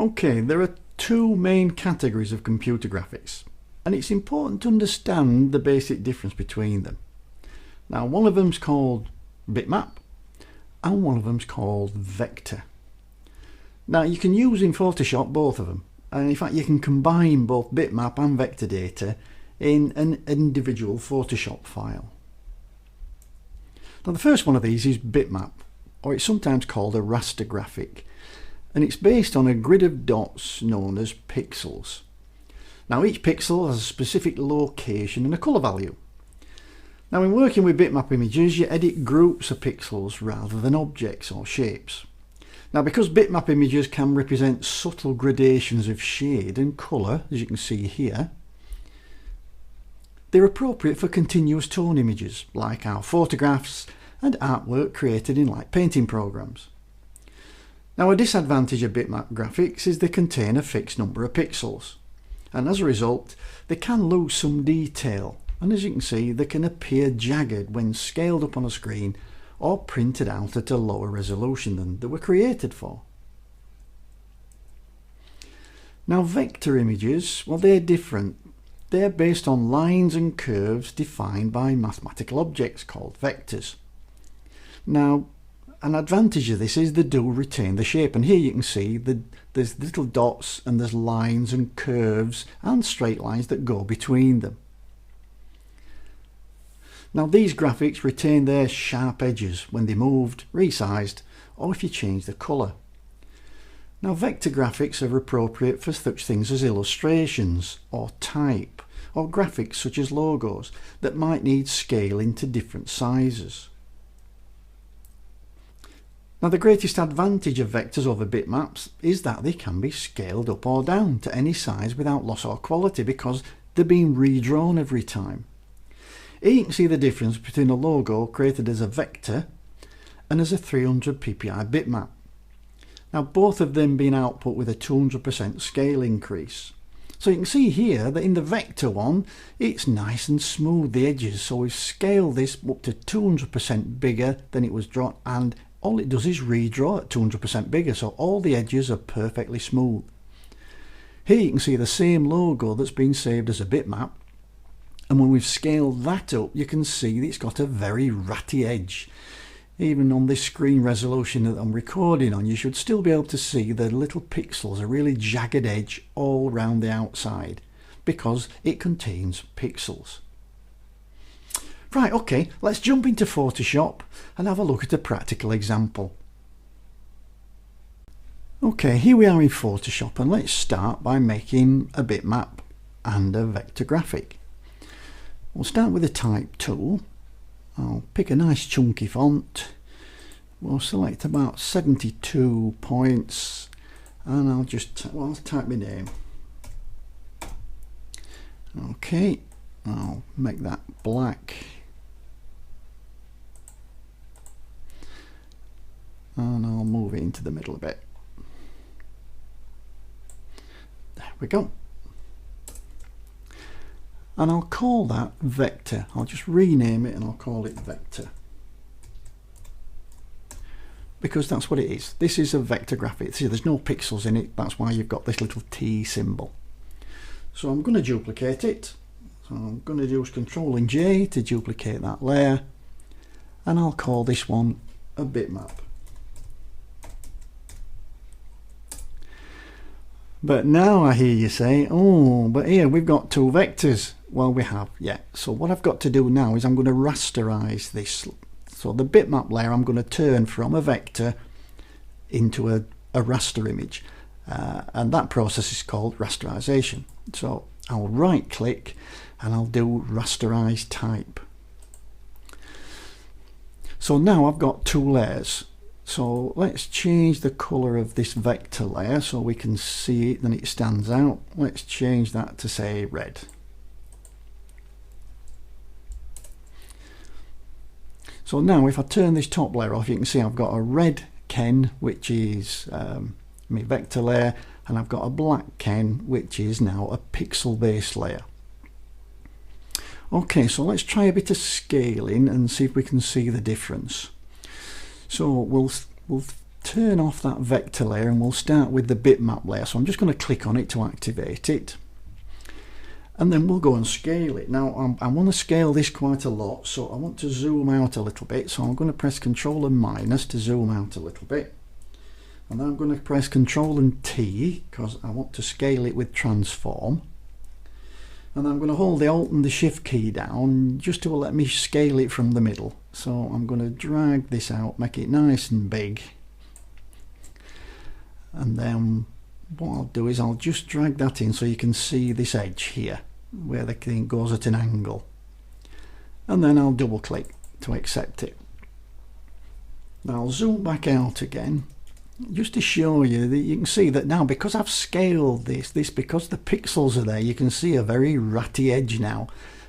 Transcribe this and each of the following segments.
Okay, there are two main categories of computer graphics, and it's important to understand the basic difference between them. Now, one of them's called bitmap and one of them's called vector. Now, you can use in Photoshop both of them, and in fact you can combine both bitmap and vector data in an individual Photoshop file. Now, the first one of these is bitmap, or it's sometimes called a raster graphic, and it's based on a grid of dots known as pixels. Now, each pixel has a specific location and a colour value. Now, in working with bitmap images, you edit groups of pixels rather than objects or shapes. Now, because bitmap images can represent subtle gradations of shade and colour, as you can see here, they're appropriate for continuous tone images like our photographs and artwork created in light painting programs. Now, a disadvantage of bitmap graphics is they contain a fixed number of pixels, and as a result they can lose some detail, and as you can see they can appear jagged when scaled up on a screen or printed out at a lower resolution than they were created for. Now, vector images, well, they're different. They're based on lines and curves defined by mathematical objects called vectors. Now, an advantage of this is they do retain the shape, and here you can see there's little dots and there's lines and curves and straight lines that go between them. Now, these graphics retain their sharp edges when they're moved, resized, or if you change the colour. Now, vector graphics are appropriate for such things as illustrations or type, or graphics such as logos that might need scaling to different sizes. Now, the greatest advantage of vectors over bitmaps is that they can be scaled up or down to any size without loss or quality because they're being redrawn every time. Here you can see the difference between a logo created as a vector and as a 300 ppi bitmap. Now, both of them being output with a 200% scale increase. So you can see here that in the vector one it's nice and smooth, the edges, so we've scaled this up to 200% bigger than it was drawn, and all it does is redraw at 200% bigger, so all the edges are perfectly smooth. Here you can see the same logo that's been saved as a bitmap, and when we've scaled that up you can see that it's got a very ratty edge. Even on this screen resolution that I'm recording on, you should still be able to see the little pixels, a really jagged edge all around the outside, because it contains pixels. Right, okay, let's jump into Photoshop and have a look at a practical example. Okay, here we are in Photoshop, and let's start by making a bitmap and a vector graphic. We'll start with the type tool. I'll pick a nice chunky font. We'll select about 72 points, and I'll type my name. Okay, I'll make that black. And I'll move it into the middle a bit. There we go. And I'll call that vector. I'll just rename it and I'll call it vector, because that's what it is. This is a vector graphic. See, there's no pixels in it, that's why you've got this little T symbol. So I'm going to duplicate it. So I'm going to use Ctrl and J to duplicate that layer, and I'll call this one a bitmap. But now I hear you say, oh, but here we've got two vectors. Well, we have, yeah. So what I've got to do now is I'm going to rasterize this. So the bitmap layer I'm going to turn from a vector into a raster image. And that process is called rasterization. So I'll right click and I'll do rasterize type. So now I've got two layers. So let's change the color of this vector layer so we can see it, then it stands out. Let's change that to, say, red. So now if I turn this top layer off, you can see I've got a red Ken, which is my vector layer, and I've got a black Ken, which is now a pixel based layer. Okay, so let's try a bit of scaling and see if we can see the difference. So we'll turn off that vector layer and we'll start with the bitmap layer. So I'm just going to click on it to activate it. And then we'll go and scale it. Now I want to scale this quite a lot, so I want to zoom out a little bit. So I'm going to press Ctrl and minus to zoom out a little bit. And then I'm going to press Ctrl and T because I want to scale it with transform. And I'm going to hold the Alt and the Shift key down just to let me scale it from the middle. So I'm going to drag this out, make it nice and big. And then what I'll do is I'll just drag that in so you can see this edge here where the thing goes at an angle. And then I'll double click to accept it. Now I'll zoom back out again just to show you that you can see that now because I've scaled this because the pixels are there, you can see a very ratty edge now,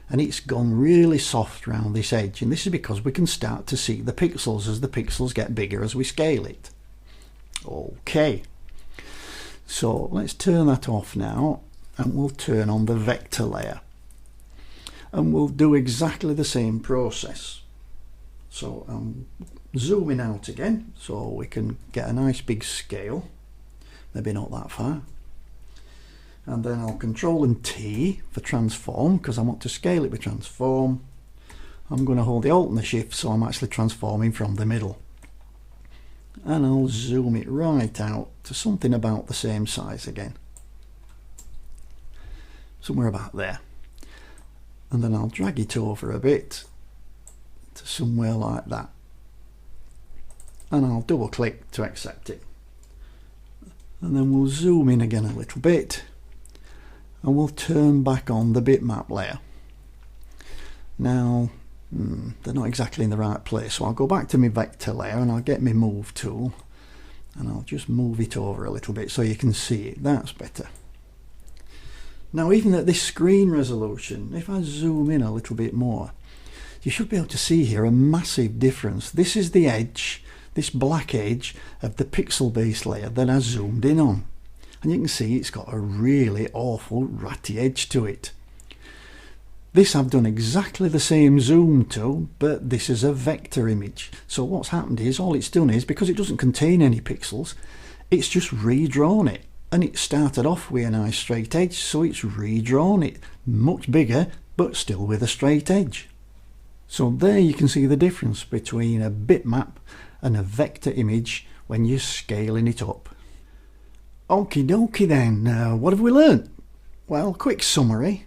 and it's gone really soft around this edge, and this is because we can start to see the pixels as the pixels get bigger as we scale it. Okay, so let's turn that off now and we'll turn on the vector layer and we'll do exactly the same process. So I'm zooming out again so we can get a nice big scale, maybe not that far, and then I'll Control and T for transform because I want to scale it with transform. I'm going to hold the Alt and the Shift so I'm actually transforming from the middle, and I'll zoom it right out to something about the same size again, somewhere about there, and then I'll drag it over a bit to somewhere like that, and I'll double click to accept it, and then we'll zoom in again a little bit and we'll turn back on the bitmap layer. Now they're not exactly in the right place, so I'll go back to my vector layer and I'll get my move tool and I'll just move it over a little bit so you can see it. That's better. Now even at this screen resolution, if I zoom in a little bit more, you should be able to see here a massive difference. This is the edge, this black edge of the pixel base layer that I zoomed in on, and you can see it's got a really awful ratty edge to it. This I've done exactly the same zoom to, but this is a vector image. So what's happened is all it's done is, because it doesn't contain any pixels, it's just redrawn it, and it started off with a nice straight edge, so it's redrawn it much bigger but still with a straight edge. So there you can see the difference between a bitmap and a vector image when you're scaling it up. Okie dokie then, what have we learnt? Well, quick summary.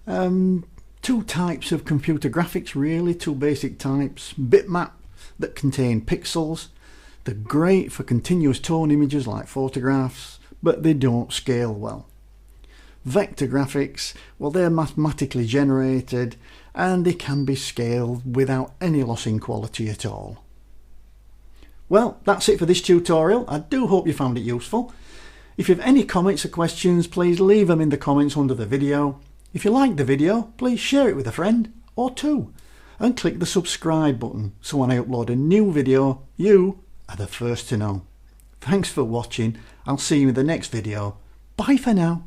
Two types of computer graphics really, two basic types. Bitmap that contain pixels. They're great for continuous tone images like photographs, but they don't scale well. Vector graphics, well, they're mathematically generated and they can be scaled without any loss in quality at all. Well, that's it for this tutorial. I do hope you found it useful. If you have any comments or questions, please leave them in the comments under the video. If you like the video, please share it with a friend or two and click the subscribe button so when I upload a new video, you are the first to know. Thanks for watching. I'll see you in the next video. Bye for now.